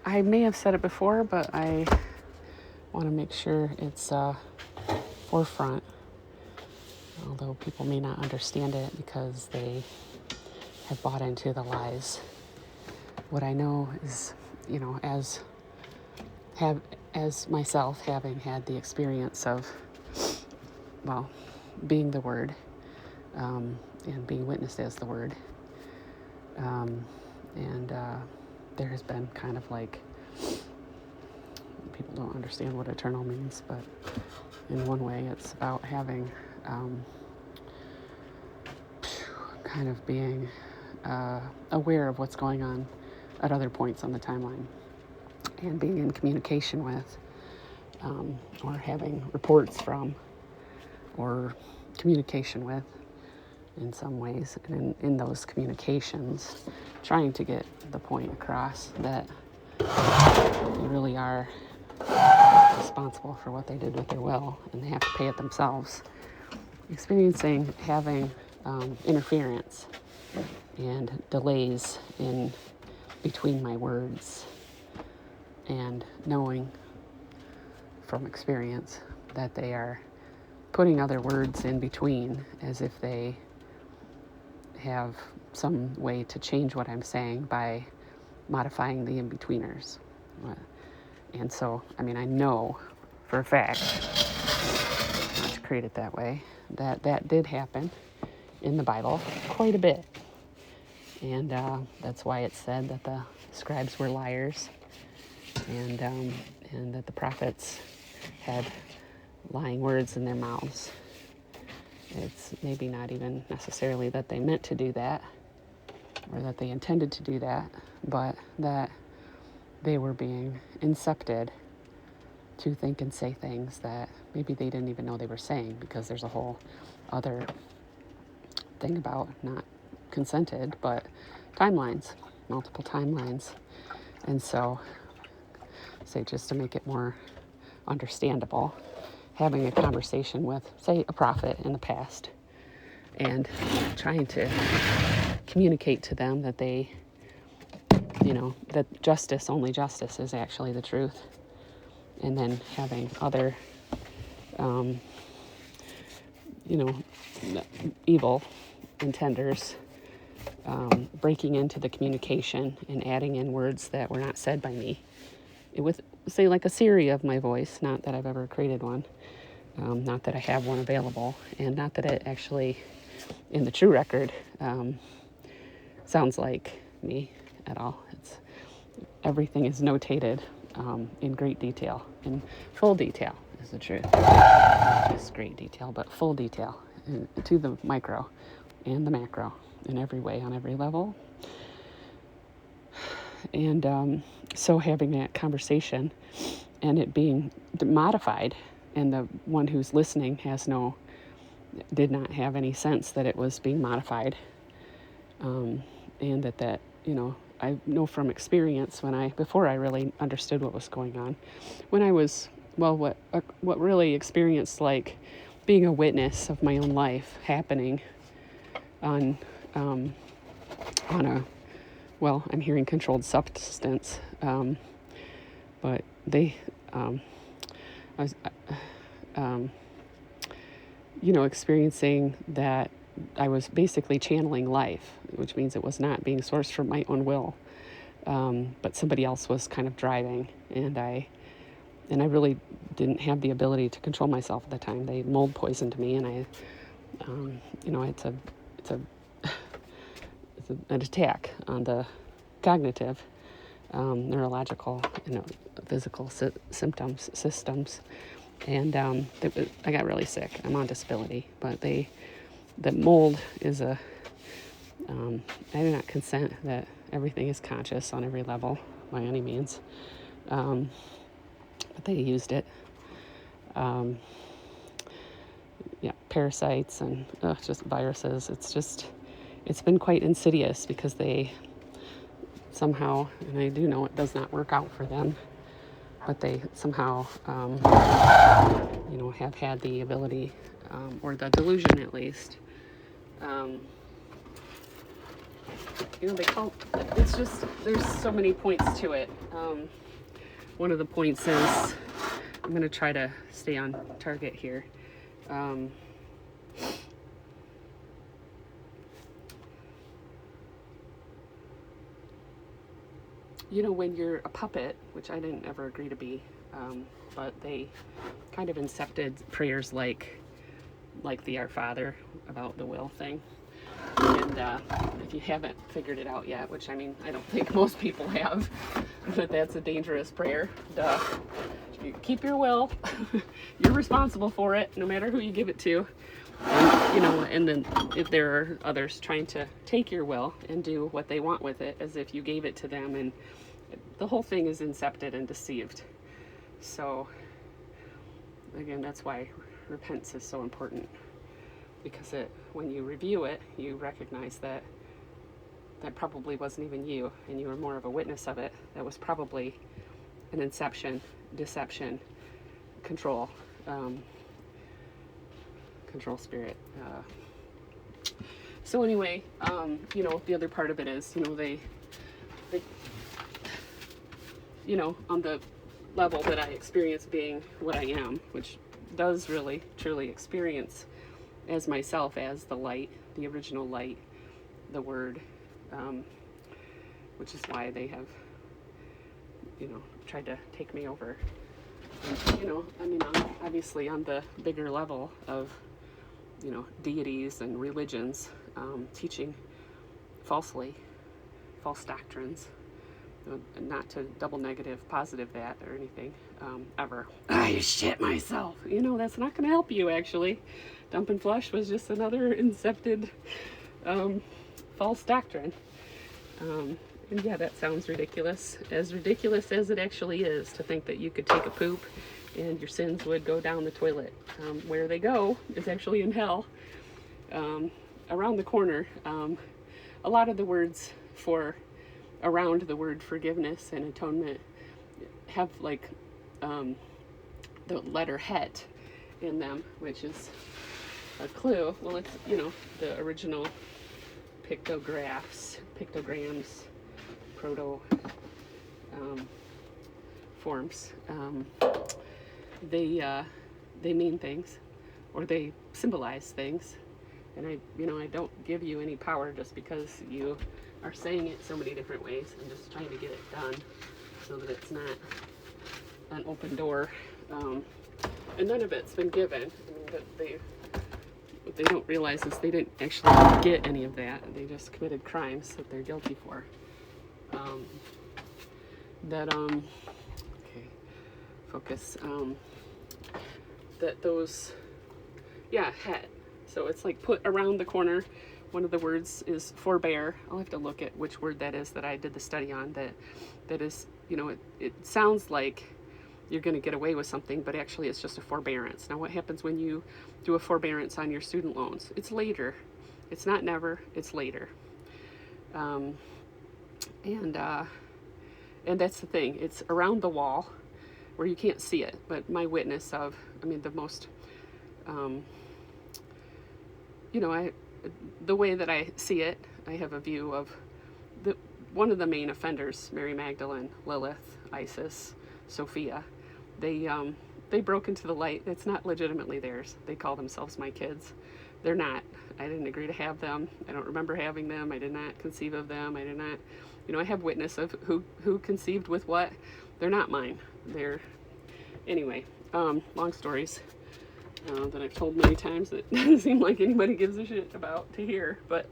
I may have said it before, but I want to make sure it's forefront, although people may not understand it because they have bought into the lies. What I know is, as myself having had the experience of, being the Word, and being witnessed as the Word, and there has been kind of like, people don't understand what eternal means, but in one way it's about having kind of being aware of what's going on at other points on the timeline, and being in communication with, or having reports from, or communication with in some ways, and in those communications trying to get the point across that they really are responsible for what they did with their will, and they have to pay it themselves. Having interference and delays in between my words, and knowing from experience that they are putting other words in between as if they have some way to change what I'm saying by modifying the in-betweeners. And so, I know for a fact, not to create it that way, that did happen in the Bible quite a bit. And that's why it said that the scribes were liars, and that the prophets had lying words in their mouths. It's maybe not even necessarily that they meant to do that, or that they intended to do that, but that they were being incepted to think and say things that maybe they didn't even know they were saying, because there's a whole other thing about not consented, but timelines, multiple timelines. And so, say, just to make it more understandable, having a conversation with, say, a prophet in the past, and trying to communicate to them that they, that only justice is actually the truth. And then having other, evil intenders breaking into the communication and adding in words that were not said by me. With, say, like a Siri of my voice, not that I've ever created one, not that I have one available, and not that it actually, in the true record, sounds like me at all. Everything is notated in great detail, in full detail is the truth. Not just great detail, but full detail, to the micro and the macro, in every way, on every level. And so having that conversation and it being modified, and the one who's listening did not have any sense that it was being modified, and that I know from experience, before I really understood what was going on, when I was, what really experienced like being a witness of my own life happening on a, I'm hearing controlled substance, but I was, experiencing that I was basically channeling life, which means it was not being sourced from my own will, but somebody else was kind of driving, and I really didn't have the ability to control myself at the time. They mold poisoned me, and it's an attack on the cognitive, neurological, physical systems, and I got really sick. I'm on disability, but the mold is I do not consent that everything is conscious on every level by any means, but they used it. Parasites and just viruses. It's been quite insidious, because they somehow, and I do know it does not work out for them, but they somehow, have had the ability, or the delusion at least, you know, it's just, there's so many points to it. One of the points is, I'm going to try to stay on target here. You know, when you're a puppet, which I didn't ever agree to be, but they kind of incepted prayers like the Our Father about the will thing. And if you haven't figured it out yet, which I mean, I don't think most people have, but that's a dangerous prayer. Duh. You keep your will. You're responsible for it, no matter who you give it to. And, you know, and then if there are others trying to take your will and do what they want with it, as if you gave it to them, and the whole thing is incepted and deceived. So, again, that's why repentance is so important, because when you review it, you recognize that probably wasn't even you, and you were more of a witness of it. That was probably an inception, deception, control spirit. So anyway, you know, the other part of it is, you know, they you know, on the level that I experience being what I am, which does really truly experience as myself, as the light, the original light, the word, which is why they have, you know, tried to take me over. And, you know, I mean, obviously on the bigger level of, you know, deities and religions, teaching falsely, false doctrines, not to double negative positive that or anything, ever. I shit myself. You know, that's not going to help you, actually. Dump and flush was just another incepted false doctrine. And yeah, that sounds ridiculous as it actually is, to think that you could take a poop and your sins would go down the toilet. Where they go is actually in hell. Around the corner, a lot of the words around the word forgiveness and atonement have like the letter het in them, which is a clue. Well, it's, you know, the original pictograms, proto forms. They mean things, or they symbolize things. And I don't give you any power just because you are saying it so many different ways. I'm just trying to get it done so that it's not an open door. And none of it's been given. I mean, what they don't realize is they didn't actually get any of that. They just committed crimes that they're guilty for. Okay, focus. That those, yeah, het. So it's like put around the corner. One of the words is forbear. I'll have to look at which word that is that I did the study on. That is, you know, it sounds like you're going to get away with something, but actually it's just a forbearance. Now, what happens when you do a forbearance on your student loans? It's later. It's not never. It's later. And that's the thing. It's around the wall where you can't see it. But my witness of, the most, the way that I see it, I have a view of one of the main offenders, Mary Magdalene, Lilith, Isis, Sophia. They broke into the light. It's not legitimately theirs. They call themselves my kids. They're not. I didn't agree to have them. I don't remember having them. I did not conceive of them. I did not, I have witness of who conceived with what. They're not mine. Anyway, long stories that I've told many times that doesn't seem like anybody gives a shit about to hear. But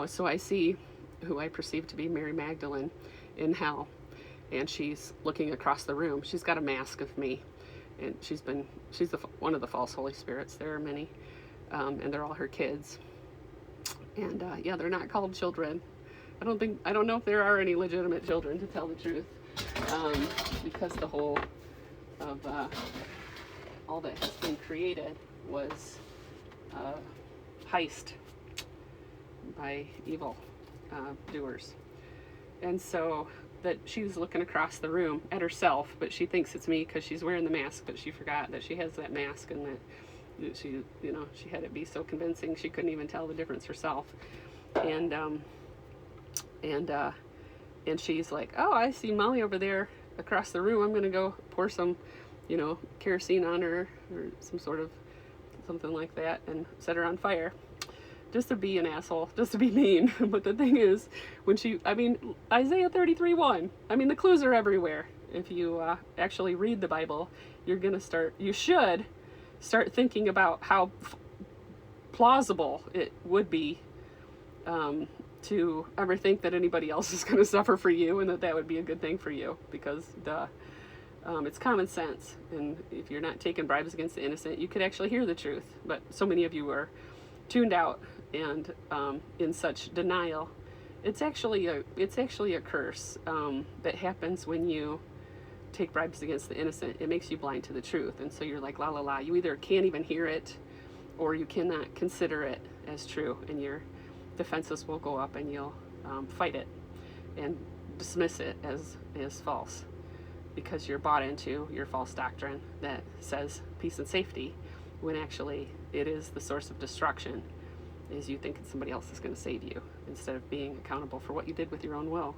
so I see who I perceive to be Mary Magdalene in hell, and she's looking across the room. She's got a mask of me, and she's one of the false Holy Spirits. There are many, and they're all her kids. And they're not called children. I don't know if there are any legitimate children, to tell the truth, because the whole of all that has been created was heist by evil doers. And so that she's looking across the room at herself, but she thinks it's me because she's wearing the mask, but she forgot that she has that mask and that She, she had it be so convincing she couldn't even tell the difference herself. And and she's like, oh, I see Molly over there across the room. I'm going to go pour some, kerosene on her or some sort of something like that and set her on fire. Just to be an asshole, just to be mean. But the thing is, Isaiah 33:1, the clues are everywhere. If you actually read the Bible, you should start thinking about how plausible it would be to ever think that anybody else is going to suffer for you, and that would be a good thing for you, because it's common sense. And if you're not taking bribes against the innocent, you could actually hear the truth. But so many of you are tuned out and in such denial. It's actually a curse that happens when you take bribes against the innocent. It makes you blind to the truth, and so you're like, la la la. You either can't even hear it, or you cannot consider it as true, and your defenses will go up, and you'll fight it and dismiss it as false, because you're bought into your false doctrine that says peace and safety, when actually it is the source of destruction, is you thinking somebody else is going to save you instead of being accountable for what you did with your own will.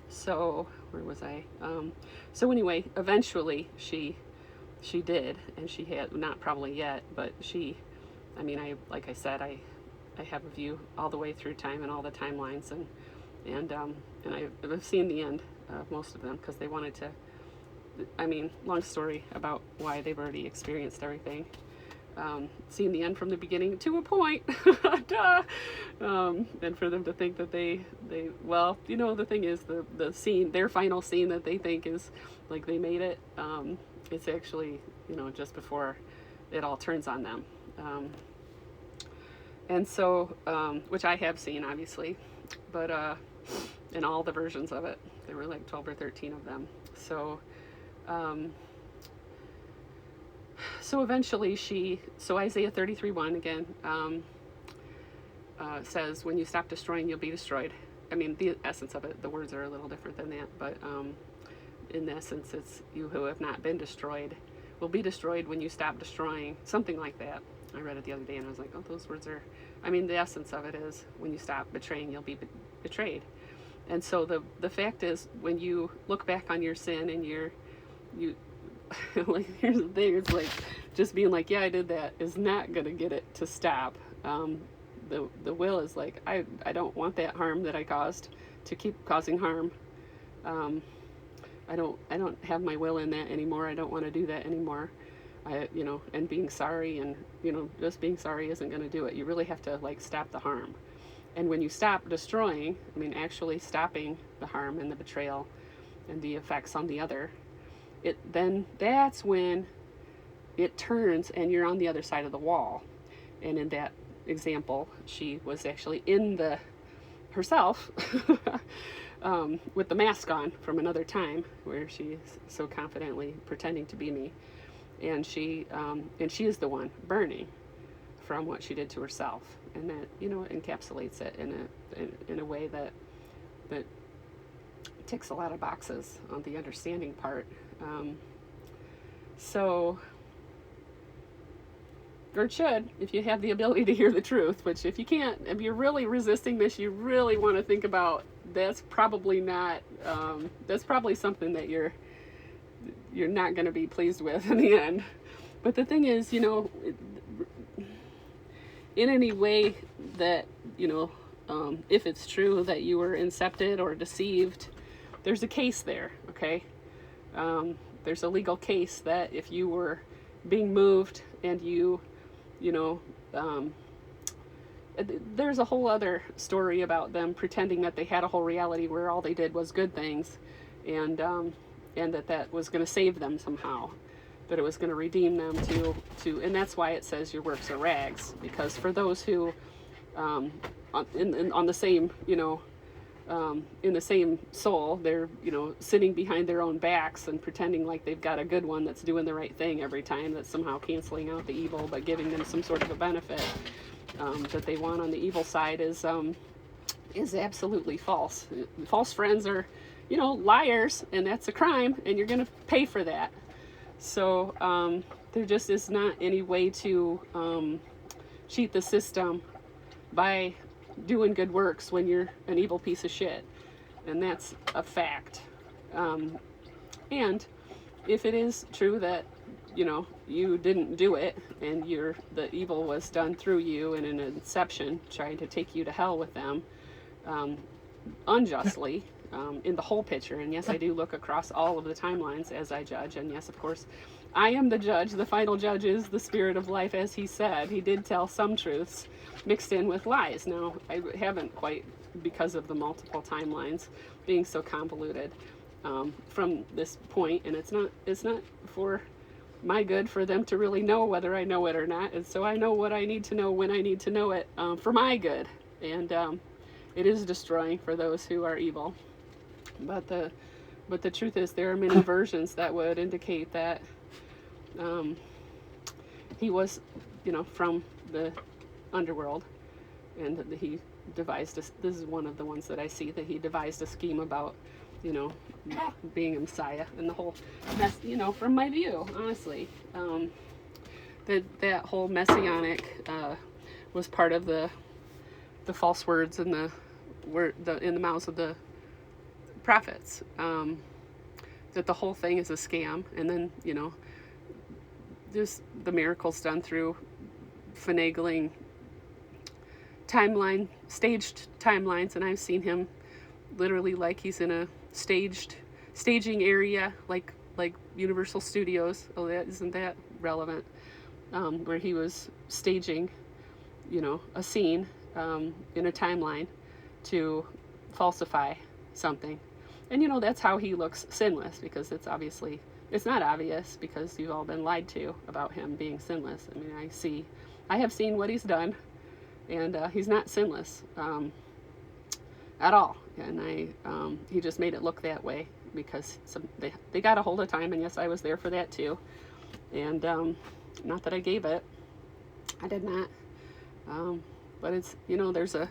So where was I? So anyway, eventually she did, and she had, not probably yet, but like I said, I have a view all the way through time and all the timelines, and I've seen the end of most of them, because they wanted to, long story about why they've already experienced everything. Seen the end from the beginning to a point. Duh. And for them to think that the thing is, the scene, their final scene that they think is like they made it, it's actually, just before it all turns on them. And so, which I have seen, obviously, but in all the versions of it, there were like 12 or 13 of them. So, so eventually Isaiah 33:1 again says, when you stop destroying, you'll be destroyed. The essence of it, the words are a little different than that, but in essence, it's, you who have not been destroyed will be destroyed when you stop destroying, something like that. I read it the other day, and I was like, oh, those words are, the essence of it is, when you stop betraying, you'll be betrayed. And so the fact is, when you look back on your sin and you like, here's the thing, it's like, just being like, yeah, I did that, is not going to get it to stop. The will is like, I don't want that harm that I caused to keep causing harm. I don't have my will in that anymore. I don't want to do that anymore. And being sorry, and, just being sorry isn't going to do it. You really have to, like, stop the harm. And when you stop destroying, actually stopping the harm and the betrayal and the effects on the other, then that's when it turns and you're on the other side of the wall. And in that example, she was actually herself with the mask on from another time, where she's so confidently pretending to be me. And she is the one burning from what she did to herself. And that, encapsulates it in a way that ticks a lot of boxes on the understanding part. Or it should, if you have the ability to hear the truth, which if you can't, if you're really resisting this, you really want to think about, that's probably something that you're not going to be pleased with in the end. But the thing is, in any way that, if it's true that you were incepted or deceived, there's a case there, okay? There's a legal case that if you were being moved and there's a whole other story about them pretending that they had a whole reality where all they did was good things, and that was going to save them somehow, that it was going to redeem them to, and that's why it says your works are rags, because for those who, on the same, in the same soul, they're, sitting behind their own backs and pretending like they've got a good one that's doing the right thing every time, that's somehow canceling out the evil but giving them some sort of a benefit that they want on the evil side is absolutely false. False friends are, liars, and that's a crime, and you're going to pay for that. So There just is not any way to cheat the system by doing good works when you're an evil piece of shit. And that's a fact. And if it is true that, you know, you didn't do it and the evil was done through you in an inception trying to take you to hell with them, unjustly, in the whole picture. And yes, I do look across all of the timelines as I judge. And yes, of course, I am the judge. The final judge is the spirit of life, as he said. He did tell some truths mixed in with lies. Now, I haven't quite, because of the multiple timelines being so convoluted from this point, and it's not for my good for them to really know whether I know it or not. And so I know what I need to know when I need to know it, for my good. And it is destroying for those who are evil. But the truth is, there are many versions that would indicate that he was, you know, from the underworld, and that he devised this is one of the ones that I see, that he devised a scheme about, you know, being a Messiah, and the whole mess, you know, from my view, honestly, that whole messianic was part of the false words in the mouths of the prophets, that the whole thing is a scam. And then, you know, just the miracles done through finagling staged timelines. And I've seen him literally like he's in a staging area, like Universal Studios. Oh, isn't that relevant? Where he was staging, you know, a scene in a timeline to falsify something. And, you know, that's how he looks sinless, because it's not obvious, because you've all been lied to about him being sinless. I mean, I have seen what he's done, and he's not sinless at all. And he just made it look that way because they got a hold of time, and yes, I was there for that too. And not that I gave it, I did not. But it's, you know, there's a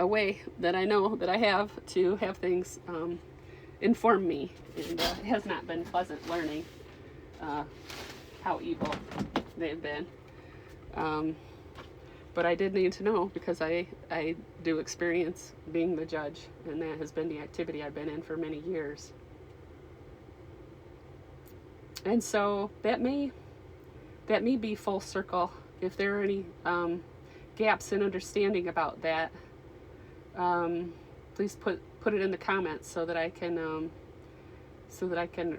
way that I know that I have to have things inform me, and it has not been pleasant learning how evil they've been. But I did need to know, because I do experience being the judge, and that has been the activity I've been in for many years. And so that may be full circle. If there are any gaps in understanding about that, please put it in the comments so that I can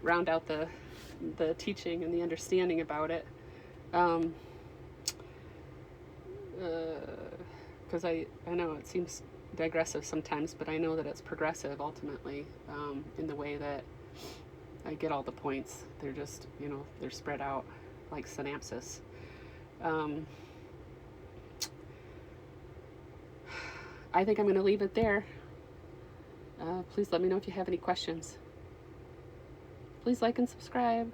round out the teaching and the understanding about it. Because I know it seems digressive sometimes, but I know that it's progressive ultimately, in the way that I get all the points. They're just, you know, they're spread out like synapses. I think I'm going to leave it there. Please let me know if you have any questions. Please like and subscribe.